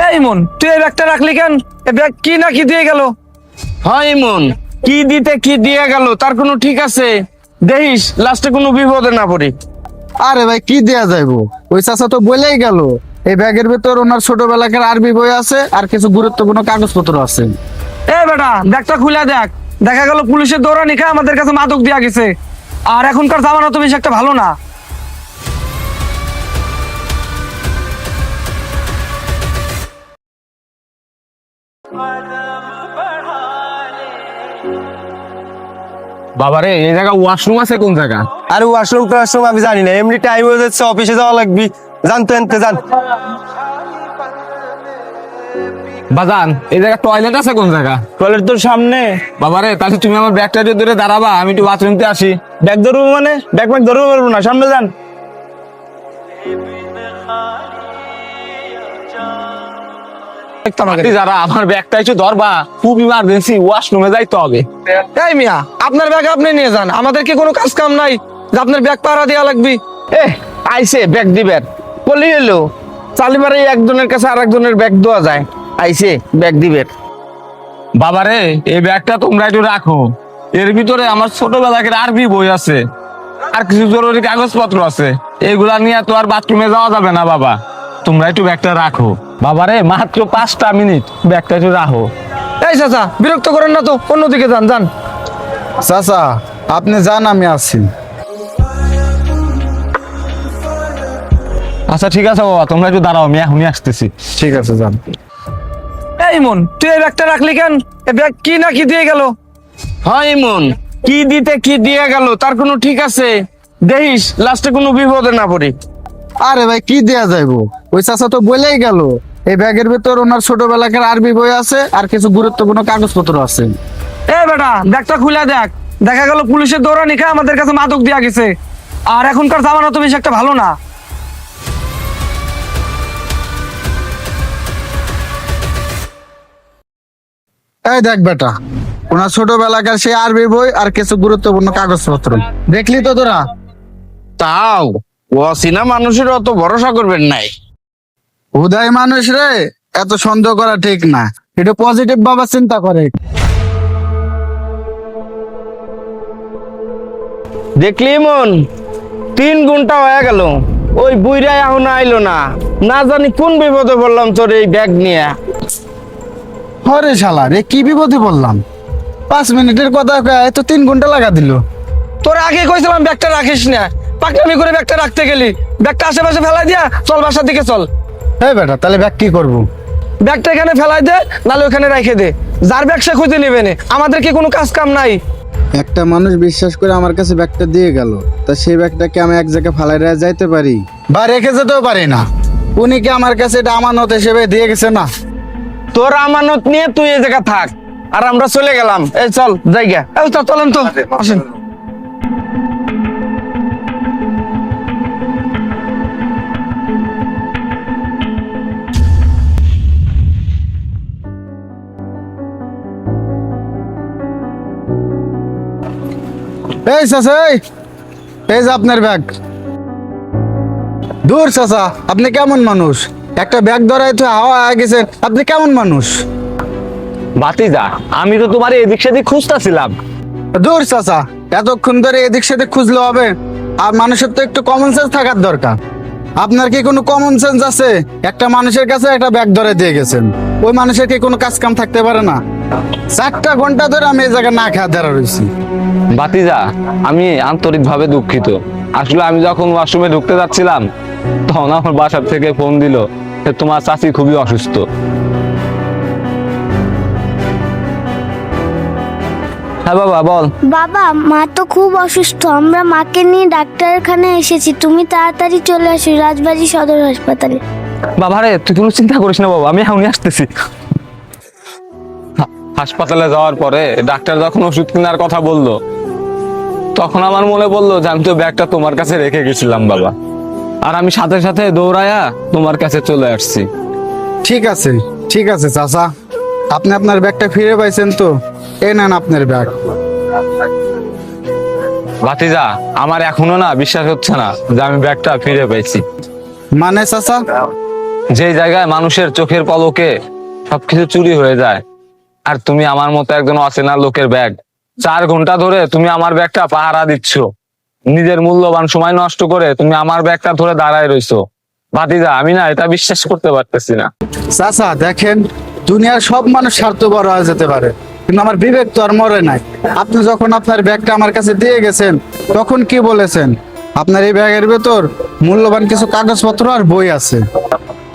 এই মন, তুই এই ব্যাগটা রাখলি কেন? এই ব্যাগ কি না কি দিয়ে গেল? হয় মন, কি দিতে কি দিয়ে গেল তার কোনো ঠিক আছে? দেখিস লাস্টে কোনো বিপদে না পড়ি। আরে ভাই কি দেয়া যাইবো, ওই চাচা তো বলেই গেল এই ব্যাগের ভিতর ওনার ছোটবেলাকার আরবি বই আছে আর কিছু গুরুত্বপূর্ণ কাগজপত্র আছে। এই বেটা, ব্যাগটা খুলে দেখ। দেখা গেল পুলিশের দৌড়ানি খেয়ে আমাদের কাছে মাদক দিয়া গেছে। আর এখনকার জামানা তো বেশি একটা ভালো না। বাবারে, এই জায়গা ওয়াশরুম আছে কোন জায়গা? আরে ওয়াশরুম টাশরুম আমি জানি না, এমনি টাইম হয়ে যাচ্ছে, অফিসে যাওয়া লাগবে, জানতো এনতে জান। বাজান, এই জায়গা টয়লেট আছে কোন জায়গা? টয়লেট তোর সামনে। বাবারে, তাহলে তুমি আমার ব্যাগটা ধরে দাঁড়াবা, আমি একটু বাথরুমতে আসি। ব্যাগ ধরবো মানে? ব্যাগ ম্যাগ ধরবো পারবো না, সামনে যান। যারা আমার ব্যাগটা একটু ধরবা, খুব ইমার্জেন্সি, ওয়াশরুমে যাইতে হবে। এই মিয়া, আপনার ব্যাগ আপনি নিয়ে যান, আমাদের কি কোনো কাজ কাম নাই যে আপনার ব্যাগ পাহারা দেওয়া লাগবে? আইসে ব্যাগ দিবেন বলি এলো, চালিবারে একজনের কাছে আর একজনের ব্যাগ দেওয়া যায়। আইসে ব্যাগ দিবেন। বাবারে, এই ব্যাগটা তোমরা একটু রাখো, এর ভিতরে আমার ছোটবেলাকার আরবি বই আছে আর কিছু জরুরি কাগজপত্র আছে, এগুলা নিয়ে তো আর বাথরুমে যাওয়া যাবে না। বাবা, তোমরা একটু ব্যাগটা রাখো। বাবারে, মাত্র 5টা মিনিট, ব্যাগটা একটু রাখো। এই চাচা, বিরক্ত করেন না তো, অন্যদিকে যান যান। চাচা আপনি যান, আমি আছি। আচ্ছা ঠিক আছে বাবা, তোমরা একটু দাঁড়াও, আমি এখনই আসতেছি। ঠিক আছে যান। এই মন, তুই এই ব্যাগটা রাখলি কেন? এই ব্যাগ কি না কি দিয়ে গেল? হয় মন, কি দিতে কি দিয়ে গেল তার কোনো ঠিক আছে? দেখিস লাস্টে কোনো বিপদে না পড়ি। আরে ভাই কি দেয়া যাইবো, ওই চাচা তো বলেই গেল এই ব্যাগের ভিতর ওনার ছোটবেলাকার আরবি বই আছে আর কিছু গুরুত্বপূর্ণ কাগজপত্র আছে। এই বেটা, ব্যাগটা খুলে দেখ। দেখা গেল পুলিশের দৌড়ানি খেয়ে আমাদের কাছে মাদক দিয়া গেছে। আর এখনকার জামানা তো বেশি একটা ভালো না। এই দেখ বেটা, ওনার ছোটবেলাকার সেই আরবি বই আর কিছু গুরুত্বপূর্ণ কাগজপত্র, দেখলি তো তোরা? তাও অচেনা মানুষের অত ভরসা করবেন নাই। উদয় মানুষ রে, এত সন্দেহ করা ঠিক না, এটা পজিটিভ ভাবে চিন্তা করে। দেখলি মন, 3 ঘন্টা হয়ে গেল, ওই বুইরা এখন আইলো না। না জানি কোন বিপদে পড়লাম তোর এই ব্যাগ নিয়ে। হরে শালা রে, কি বিপদে বললাম, 5 মিনিটের কথা কয়ে তো 3 ঘন্টা লাগা দিল। তোর আগে কইছিলাম ব্যাগটা রাখিস না, পাকনামি করে ব্যাগটা রাখতে গেলি। ব্যাগটা আশেপাশে ফেলাই দিয়া চল, বাসার দিকে চল। এই বেটা, তাহলে ব্যাগ কি করবো? ব্যাগটা এখানে ফেলাই দে, নালে ওখানে রেখে দে। যার ব্যাগ সে খুঁজে নেবে না, আমাদের কি কোনো কাজ কাম নাই? একটা মানুষ বিশ্বাস করে আমার কাছে ব্যাগটা দিয়ে গেল, তা সেই ব্যাগটাকে আমি এক জায়গায় ফালাই রেখে যাইতে পারি বা রেখে যেতেও পারি না? উনি কি আমার কাছে এটা আমানত হিসেবে দিয়ে গেছে না? তোর আমানত নিয়ে তুই এই জায়গা থাক, আর আমরা চলে গেলাম। এই চল জায়গা। এই তো চলেন তো, আসেন। এই চাচা, এই যে আপনার ব্যাগ। দূর চাচা, আপনি কেমন মানুষ? একটা ব্যাগ ধরাই তো হাওয়া হয়ে গেছেন, আপনি কেমন মানুষ? ভাতিজা, আমি তো তোমার এদিক সেদিক খুঁজতেছিলাম। দূর চাচা, এতক্ষণ ধরে এদিক সেদিক খুঁজলে হবে? আর মানুষের তো একটু কমন সেন্স থাকার দরকার। আপনার কি কোনো কমন সেন্স আছে? একটা মানুষের কাছে একটা ব্যাগ ধরে দিয়ে গেছেন, ওই মানুষের কি কোনো কাজ কাম থাকতে পারে না? 4টা ঘন্টা ধরে আমি এই জায়গায় না খেয়ে দাঁড়া রয়েছি। ভাতিজা, আমি আন্তরিকভাবে দুঃখিত। আসলে আমি যখন ওয়াশরুমে ঢুকতে যাচ্ছিলাম, তখন আমার বাসার থেকে ফোন দিল যে তোমার চাচি খুবই অসুস্থ। হ্যাঁ বাবা বল। বাবা, মা তো খুব অসুস্থ, আমরা মাকে নিয়ে ডাক্তারখানে এসেছি, তুমি তাড়াতাড়ি চলে আসো রাজবাড়ী সদর হাসপাতালে। বাবারে, তুই কোনো চিন্তা করিস না বাবা, আমি এখনই আসতেছি। হাসপাতালে যাওয়ার পরে ডাক্তার যখন ওষুধ কেনার কথা বললো, তখন আমার মনে পড়লো যে আমি তো ব্যাগটা তোমার কাছে রেখে গেছিলাম বাবা, আর আমি সাথে সাথে দৌড়ায়া তোমার কাছে চলে আসছি। ঠিক আছে, ঠিক আছে চাচা, আপনি আপনার ব্যাগটা ফিরে পাইছেন তো? এই নেন আপনার ব্যাগ। ভাতিজা, আমার এখনো না বিশ্বাস হচ্ছে না যে আমি ব্যাগটা ফিরে পেয়েছি। মানে চাচা? যে জায়গায় মানুষের চোখের পলকে সবকিছু চুরি হয়ে যায়, আর তুমি আমার মতো একজন অচেনা লোকের ব্যাগ 4 ঘন্টা ধরে তুমি আমার ব্যাগটা পাহারা দিচ্ছ। নিজের মূল্যবান সময় নষ্ট করে তুমি আমার ব্যাগটা ধরে দাঁড়ায় রইছো। ভাতিজা, আমি না এটা বিশ্বাস করতে পারতেছি না। চাচা দেখেন, দুনিয়ার সব মানুষ স্বার্থপর হয়ে যেতে পারে, কিন্তু আমার বিবেক তো আর মরে নাই। আপনি যখন আপনার ব্যাগটা আমার কাছে দিয়ে গেছেন তখন কি বলেছেন? আপনার এই ব্যাগের ভেতর মূল্যবান কিছু কাগজপত্র আর বই আছে।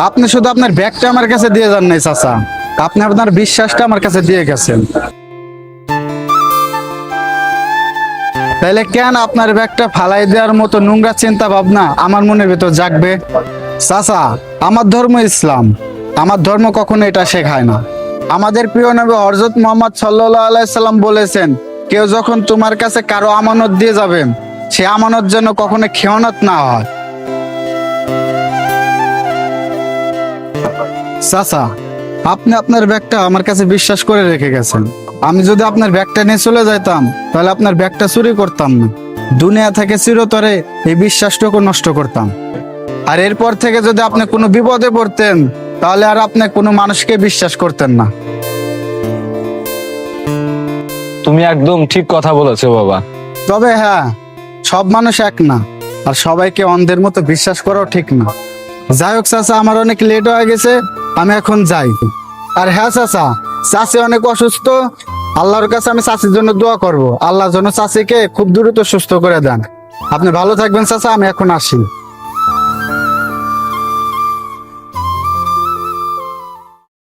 আপনি শুধু আপনার ব্যাগটা আমার কাছে দিয়ে যান নাই চাচা, আপনি আপনার বিশ্বাসটা আমার কাছে দিয়ে গেছেন। তাহলে কেন আপনার ব্যাগটা ফালাই দেওয়ার মতো নোংরা চিন্তা ভাবনা আমার মনের ভেতর জাগবে? চাচা, আমার ধর্ম ইসলাম, আমার ধর্ম কখনো এটা শেখায় না। আমাদের প্রিয় নবী হযরত মুহাম্মদ সাল্লাল্লাহু আলাইহি সাল্লাম বলেছেন, কেউ যখন তোমার কাছে কারো আমানত দিয়ে যাবেন, সে আমানত যেন কখনো খেয়ানত না হয়। চাচা, আপনি আপনার ব্যাগটা আমার কাছে বিশ্বাস করে রেখে গেছেন। আমি যদি আপনার ব্যাগটা নিয়ে চলে যাইতাম তাহলে আপনার ব্যাগটা চুরি করতাম না, দুনিয়া থেকে চিরতরে এই বিশ্বাসটুকু নষ্ট করতাম। আর এরপর থেকে যদি আপনি কোনো বিপদে পড়তেন তাহলে আর আপনি কোনো মানুষকে বিশ্বাস করতেন না। তুমি একদম ঠিক কথা বলেছো বাবা। তবে হ্যাঁ, সব মানুষ এক না, আর সবাইকে অন্ধের মতো বিশ্বাস করাও ঠিক না। যাই হোক চাচা, আমার অনেক লেট হয়ে গেছে, আমি এখন যাই। আর হ্যাঁ চাচা, চাচি অনেক অসুস্থ, আল্লাহর কাছে আমি চাচির জন্য দোয়া করব, আল্লাহ যেন চাচিকে খুব দ্রুত সুস্থ করে দেন। আপনি ভালো থাকবেন চাচা, আমি এখন আসি।